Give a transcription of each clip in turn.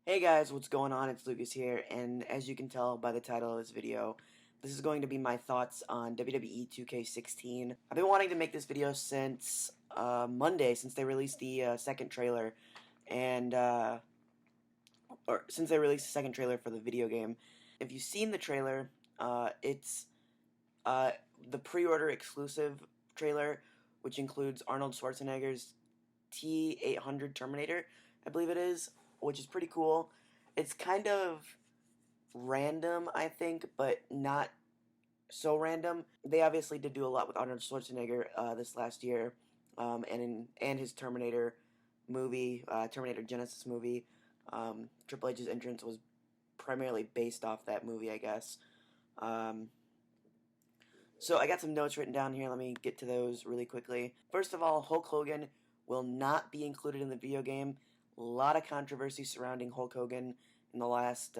Hey guys, what's going on? It's Lucas here, and as you can tell by the title of this video, this is going to be my thoughts on WWE 2K16. I've been wanting to make this video since Monday, since they released the second trailer, and or since they released the second trailer for the video game. If you've seen the trailer, it's uh, the pre-order exclusive trailer, which includes Arnold Schwarzenegger's T-800 Terminator, I believe it is, which is pretty cool. It's kind of random, I think, but not so random. They obviously did do a lot with Arnold Schwarzenegger this last year, and his Terminator movie, Terminator Genesis movie. Triple H's entrance was primarily based off that movie, I guess. Um, so I got some notes written down here. Let me get to those really quickly. First of all, Hulk Hogan will not be included in the video game. A lot of controversy surrounding Hulk Hogan in the last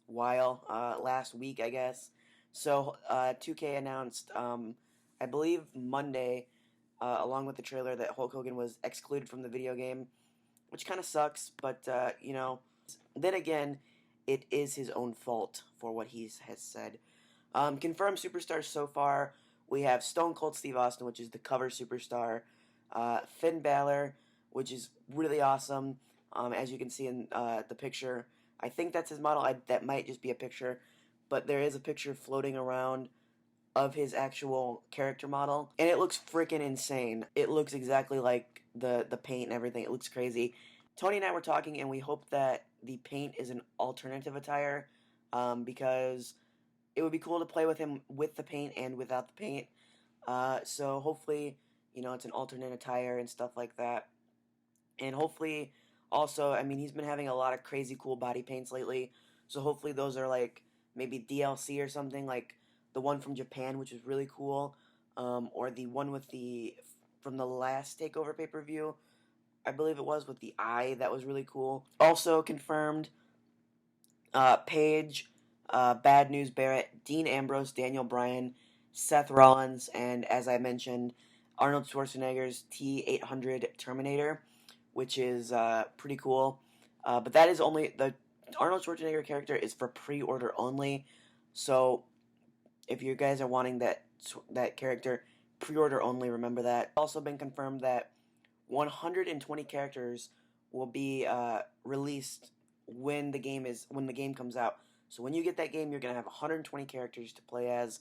last week, I guess. So 2K announced, I believe Monday, along with the trailer, that Hulk Hogan was excluded from the video game, which kind of sucks. But then again, it is his own fault for what he has said. Confirmed superstars so far, we have Stone Cold Steve Austin, which is the cover superstar. Finn Balor, which is really awesome. As you can see in the picture, I think that's his model. That might just be a picture, but there is a picture floating around of his actual character model, and it looks freaking insane. It looks exactly like the paint and everything. It looks crazy. Tony and I were talking, and we hope that the paint is an alternative attire, because it would be cool to play with him with the paint and without the paint. So hopefully, it's an alternate attire and stuff like that. And hopefully, also, I mean, he's been having a lot of crazy cool body paints lately. So hopefully those are like maybe DLC or something, like the one from Japan, which is really cool, or the one with from the last Takeover pay-per-view, I believe it was, with the eye. That was really cool. Also confirmed, Paige, Bad News Barrett, Dean Ambrose, Daniel Bryan, Seth Rollins, and as I mentioned, Arnold Schwarzenegger's T-800 Terminator, which is pretty cool. But that is only the Arnold Schwarzenegger character is for pre-order only. So if you guys are wanting that character, pre-order only. Remember that. It's also been confirmed that 120 characters will be released when the game comes out. So when you get that game, you're gonna have 120 characters to play as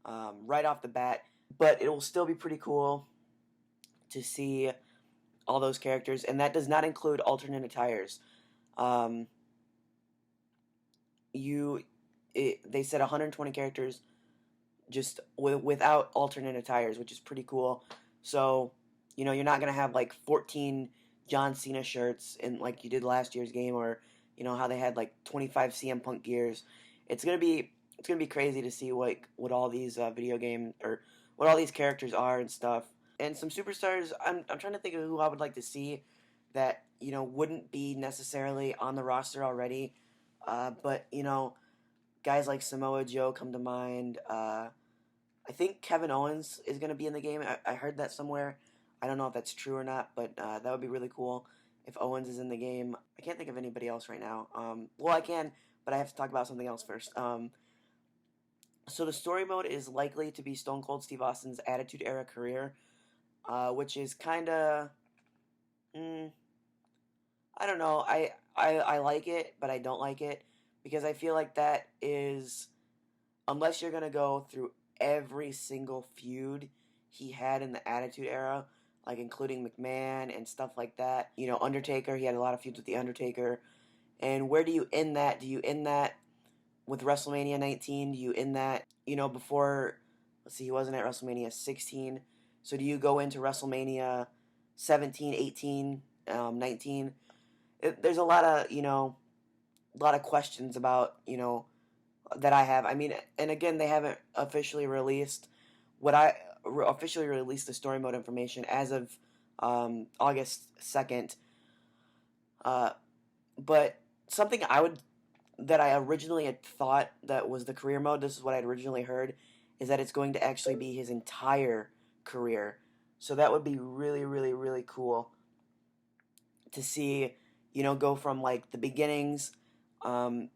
right off the bat. But it will still be pretty cool to see all those characters, and that does not include alternate attires. They said 120 characters just without alternate attires, which is pretty cool. So you're not gonna have like 14 John Cena shirts in like you did last year's game, or how they had like 25 CM Punk gears. It's gonna be crazy to see what all these video game or what all these characters are and stuff. And some superstars, I'm trying to think of who I would like to see that wouldn't be necessarily on the roster already, but guys like Samoa Joe come to mind. I think Kevin Owens is going to be in the game. I heard that somewhere. I don't know if that's true or not, but that would be really cool if Owens is in the game. I can't think of anybody else right now. Well, I can, but I have to talk about something else first. So the story mode is likely to be Stone Cold Steve Austin's Attitude Era career, which is kind of, I don't know. I like it, but I don't like it because I feel like that is, unless you're gonna go through every single feud he had in the Attitude Era, like including McMahon and stuff like that. Undertaker, he had a lot of feuds with The Undertaker. And where do you end that? Do you end that with WrestleMania 19? Do you end that, before, let's see, he wasn't at WrestleMania 16. So do you go into WrestleMania 17, 18, 19? There's a lot of questions about, that I have. I mean, and again, they haven't officially released the story mode information as of August 2nd. But something that I originally had thought that was the career mode, this is what I'd originally heard, is that it's going to actually be his entire career. So that would be really, really, really cool to see, go from like the beginnings. Um,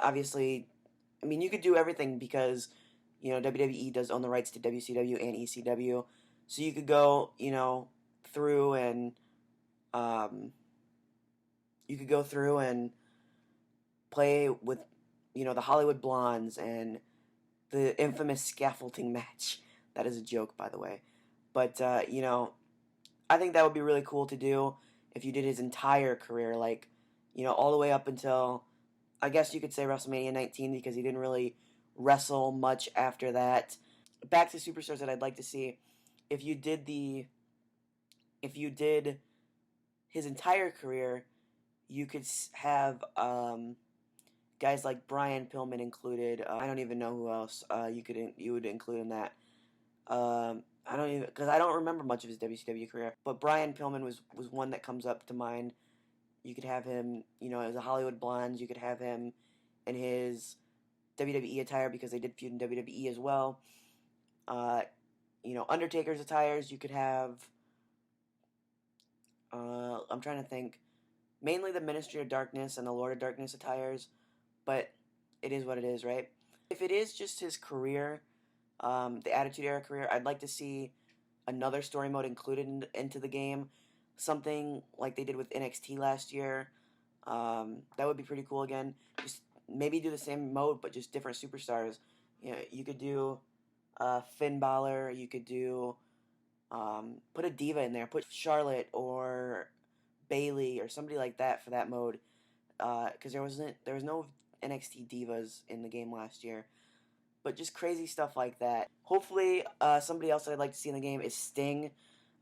Obviously, I mean, you could do everything because WWE does own the rights to WCW and ECW, so you could go through and um, you could go through and play with the Hollywood Blondes and the infamous scaffolding match. That is a joke, by the way. But I think that would be really cool to do if you did his entire career, like all the way up until, I guess you could say, WrestleMania 19, because he didn't really wrestle much after that. Back to superstars that I'd like to see. If you did his entire career, you could have guys like Brian Pillman included. I don't even know who else you would include in that. I don't even, because I don't remember much of his WCW career. But Brian Pillman was one that comes up to mind. You could have him, as a Hollywood Blondes. You could have him in his WWE attire, because they did feud in WWE as well. Undertaker's attires. You could have. I'm trying to think. Mainly the Ministry of Darkness and the Lord of Darkness attires, but it is what it is, right? If it is just his career, the Attitude Era career, I'd like to see another story mode included into the game, something like they did with NXT last year. That would be pretty cool again. Just maybe do the same mode, but just different superstars. You could do Finn Balor. You could do put a diva in there. Put Charlotte or Bailey or somebody like that for that mode. Because there was no NXT divas in the game last year. But just crazy stuff like that. Hopefully, somebody else that I'd like to see in the game is Sting.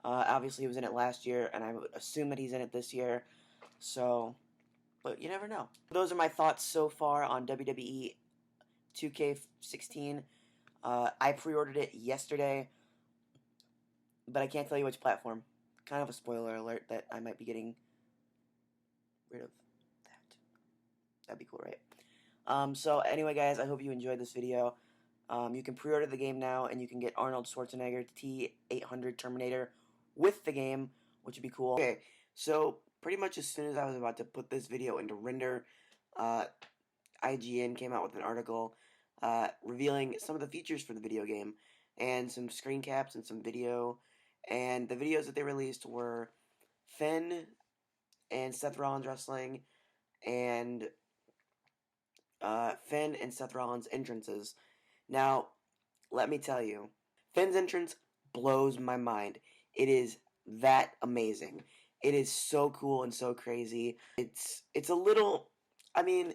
Obviously, he was in it last year, and I would assume that he's in it this year. So, but you never know. Those are my thoughts so far on WWE 2K16. I pre-ordered it yesterday, but I can't tell you which platform. Kind of a spoiler alert that I might be getting rid of that. That'd be cool, right? So anyway, guys, I hope you enjoyed this video. You can pre-order the game now, and you can get Arnold Schwarzenegger T-800 Terminator with the game, which would be cool. Okay, so pretty much as soon as I was about to put this video into render, IGN came out with an article revealing some of the features for the video game, and some screen caps and some video. And the videos that they released were Finn and Seth Rollins wrestling, and Finn and Seth Rollins entrances. Now, let me tell you, Finn's entrance blows my mind. It is that amazing. It is so cool and so crazy. It's a little, I mean,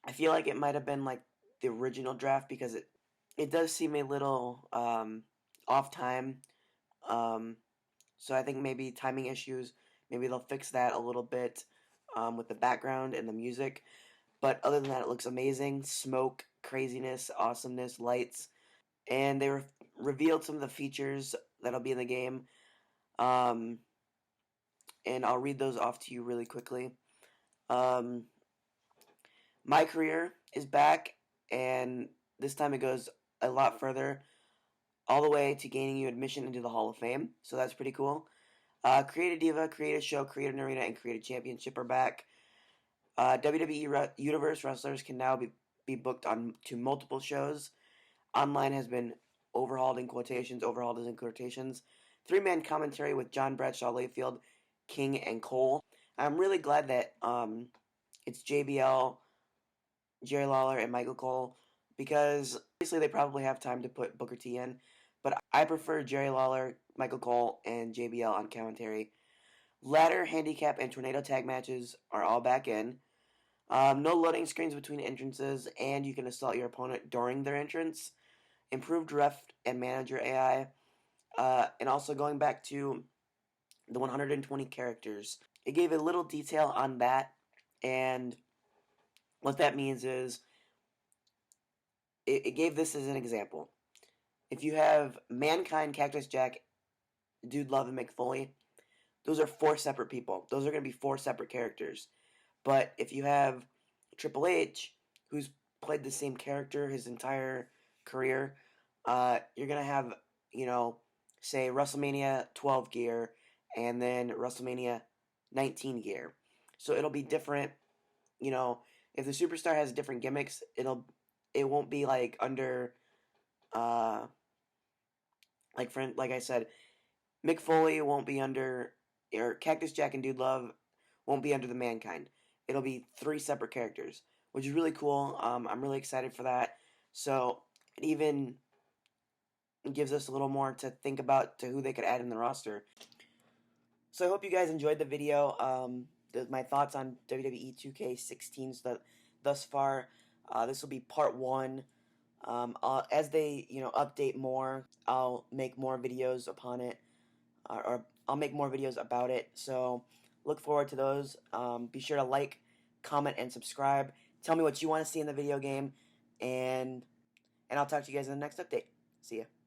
I feel like it might have been like the original draft, because it does seem a little off time. So I think maybe timing issues. Maybe they'll fix that a little bit with the background and the music. But other than that, it looks amazing. Smoke, craziness, awesomeness, lights. And they revealed some of the features that'll be in the game. And I'll read those off to you really quickly. My career is back, and this time it goes a lot further, all the way to gaining you admission into the Hall of Fame. So that's pretty cool. Create a Diva, Create a Show, Create an Arena, and Create a Championship are back. WWE Universe wrestlers can now be booked on to multiple shows. Online has been overhauled in quotations. Overhauled is in quotations. 3-man commentary with John Bradshaw, Layfield, King, and Cole. I'm really glad that it's JBL, Jerry Lawler, and Michael Cole, because obviously they probably have time to put Booker T in, but I prefer Jerry Lawler, Michael Cole, and JBL on commentary. Ladder, handicap, and tornado tag matches are all back in. No loading screens between entrances, and you can assault your opponent during their entrance. Improved ref and manager AI, and also going back to the 120 characters. It gave a little detail on that, and what that means is it gave this as an example. If you have Mankind, Cactus Jack, Dude Love, and Mick Foley, those are 4 separate people. Those are going to be 4 separate characters. But if you have Triple H, who's played the same character his entire career, you're going to have, say WrestleMania 12 gear and then WrestleMania 19 gear. So it'll be different. You know, if the superstar has different gimmicks, it won't be like under uh like I said, Mick Foley won't be under, or Cactus Jack and Dude Love won't be under the Mankind. It'll be three separate characters, which is really cool. I'm really excited for that. So it even gives us a little more to think about to who they could add in the roster. So I hope you guys enjoyed the video. My thoughts on WWE 2K16 thus far. This will be part one. As they update more, I'll make more videos upon it, or I'll make more videos about it. So look forward to those. Be sure to like, comment, and subscribe. Tell me what you want to see in the video game, and I'll talk to you guys in the next update. See ya.